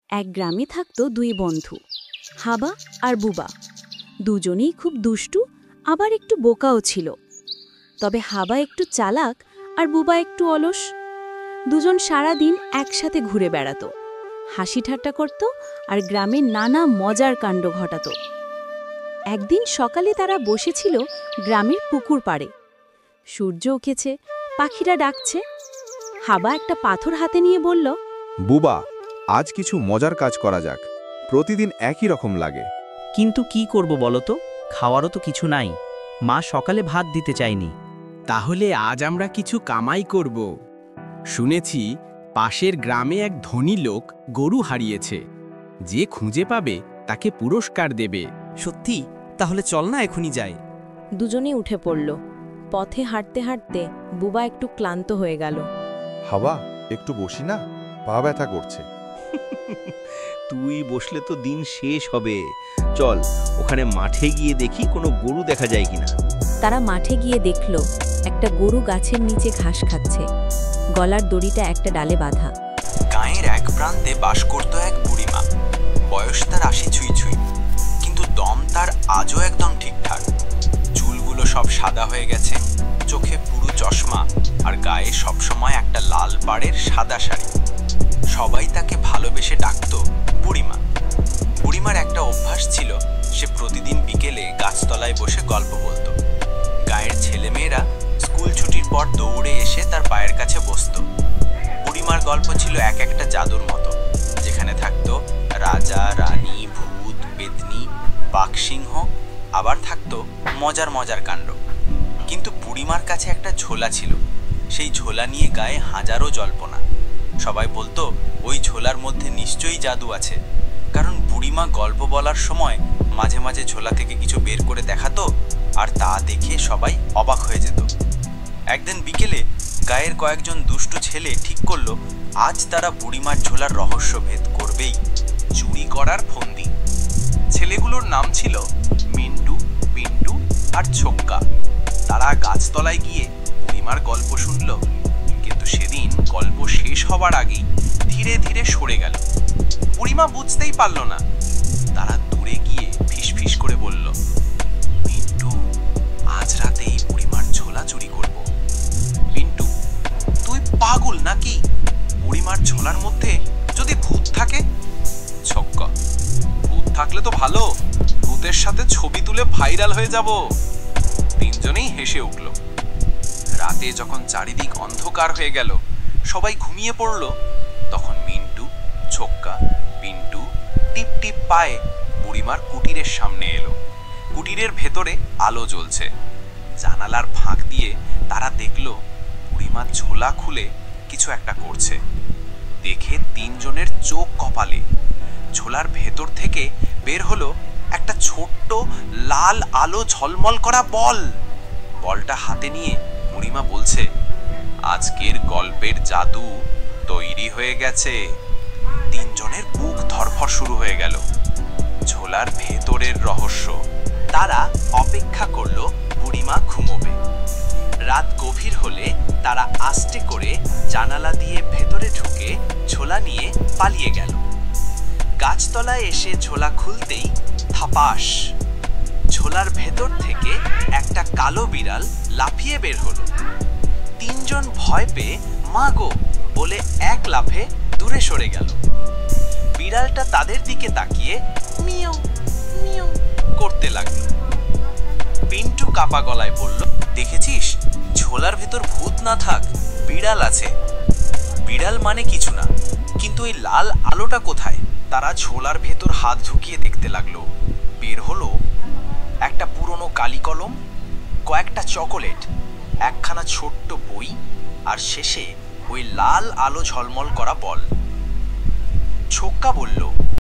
এক গ্রামে থাকতো দুই বন্ধু, হাবা আর বুবা। দুজনেই খুব দুষ্টু, আবার একটু বোকাও ছিল। তবে হাবা একটু চালাক আর বুবা একটু অলস। দুজন সারাদিন একসাথে ঘুরে বেড়াতো, হাসি ঠাট্টা করত আর গ্রামের নানা মজার কাণ্ড ঘটাত। একদিন সকালে তারা বসেছিল গ্রামের পুকুর পাড়ে। সূর্য উঠেছে, পাখিরা ডাকছে। হাবা একটা পাথর হাতে নিয়ে বলল, বুবা, আজ কিছু মজার কাজ করা যাক। প্রতিদিন একই রকম লাগে। কিন্তু কি করব বলো তো, খাওয়ারও তো কিছু নাই। মা সকালে ভাত দিতে চায়নি। তাহলে আজ আমরা কিছু কামাই করব। শুনেছি পাশের গ্রামে এক ধনী লোক গরু হারিয়েছে। যে খুঁজে পাবে তাকে পুরস্কার দেবে। সত্যি? তাহলে চল না এখনই যাই। দুজনেই উঠে পড়ল। পথে হাঁটতে হাঁটতে বুবা একটু ক্লান্ত হয়ে গেল। হাওয়া, একটু বসি না, পা ব্যথা করছে। তুই বসলে তো দিন শেষ হবে। চল ওখানে মাঠে গিয়ে দেখি কোনো গরু দেখা যায় কিনা। তারা মাঠে গিয়ে দেখল একটা গরু গাছের নিচে ঘাস খাচ্ছে, গলার দড়িটা একটা ডালে বাঁধা। গাঁয়ের এক প্রান্তে বাস করত এক বুড়িমা। বয়স তার ৮০ ছুঁই ছুঁই, কিন্তু দম তার আজও একদম ঠিকঠাক। চুলগুলো সব সাদা হয়ে গেছে, চোখে পুরু চশমা আর গায়ে সবসময় একটা লাল পাড়ের সাদা শাড়ি। সবাই তাকে ভালোবেসে ডাকত বুড়িমা। বুড়িমার একটা অভ্যাস ছিল, সে প্রতিদিন বিকেলে গাছতলায় বসে গল্প বলতো। গায়ের ছেলেমেয়েরা স্কুল ছুটির পর দৌড়ে এসে তার পায়ের কাছে বসত। বুড়িমার গল্প ছিল এক একটা জাদুর মতো, যেখানে থাকতো রাজা, রানী, ভূত, পেতনি, বাঘসিংহ, আবার থাকতো মজার মজার কাণ্ড। কিন্তু বুড়িমার কাছে একটা ঝোলা ছিল, সেই ঝোলা নিয়ে গায়ে হাজারো জল্পনা। সবাই বলতো ওই ঝোলার মধ্যে নিশ্চয়ই জাদু আছে, কারণ বুড়িমা গল্প বলার সময় মাঝে মাঝে ঝোলা থেকে কিছু বের করে দেখাতো, আর তা দেখে সবাই অবাক হয়ে যেত। একদিন বিকেলে গায়ের কয়েকজন দুষ্টু ছেলে ঠিক করলো আজ তারা বুড়িমার ঝোলার রহস্য ভেদ করবেই। চুরি করার ফন্দি। ছেলেগুলোর নাম ছিল মিন্টু, পিন্টু আর ছোক্কা। তারা গাছতলায় গিয়ে বুড়িমার গল্প শুনল, কিন্তু সেদিন গল্প শেষ হবার আগেই ধীরে ধীরে সরে গেল। বুড়িমা বুঝতেই পারল না। তারা দূরে গিয়ে ফিসফিস করে বলল, মিন্টু, আজ রাতেই বুড়িমার ঝোলা চুরি করব। পিন্টু, তুই পাগল নাকি? বুড়িমার ঝোলার মধ্যে যদি ভূত থাকে? ছোক্কা, ভূত থাকলে তো ভালো, ভূতের সাথে ছবি তুলে ভাইরাল হয়ে যাব। তিনজনেই হেসে উঠল। রাতে যখন চারিদিক অন্ধকার হয়ে গেল, সবাই ঘুমিয়ে পড়ল, তখন মিন্টু, ছোক্কা, পিন্টু টিপ টিপ পায়ে বুড়িমার কুটিরের সামনে এলো। কুটিরের ভেতরে আলো জ্বলছে। জানালার ফাঁক দিয়ে তারা দেখল বুড়িমার ঝোলা খুলে কিছু একটা করছে। দেখে তিনজনের চোখ কপালে। ঝোলার ভেতর থেকে বের হলো একটা ছোট্ট লাল আলো ঝলমল করা বল। বলটা হাতে নিয়ে বুড়িমা বলছে, আজকের গল্পের জাদু তৈরি হয়ে গেছে। তিনজনের বুক ধড়ফড় শুরু হয়ে গেল। ঝোলার ভেতরের রহস্য। তারা অপেক্ষা করলো বুড়িমা ঘুমোবে। রাত গভীর হলে তারা আস্তে করে জানালা দিয়ে ভেতরে ঢুকে ঝোলা নিয়ে পালিয়ে গেল। গাছতলায় এসে ঝোলা খুলতেই থাপাস, ঝোলার ভেতর থেকে একটা কালো বিড়াল লাফিয়ে বের হলো। তিনজন ভয় পেয়ে মা গো বলে এক লাফে দূরে সরে গেল। বিড়ালটা তাদের দিকে তাকিয়ে মিয়াও মিয়াও করতে লাগলো। পিন্টু কাপা গলায় বলল, দেখেছিস, ঝোলার ভেতর ভূত না থাক, বিড়াল আছে। বিড়াল মানে কিছু না, কিন্তু এই লাল আলোটা কোথায়? তারা ঝোলার ভেতর হাত ঢুকিয়ে দেখতে লাগলো। বের হলো একটা পুরনো কালি কলম, কয়েকটা চকোলেট, একখানা ছোট্ট বই, আর শেষে ওই লাল আলো ঝলমল করা বল। ছোক্কা বলল,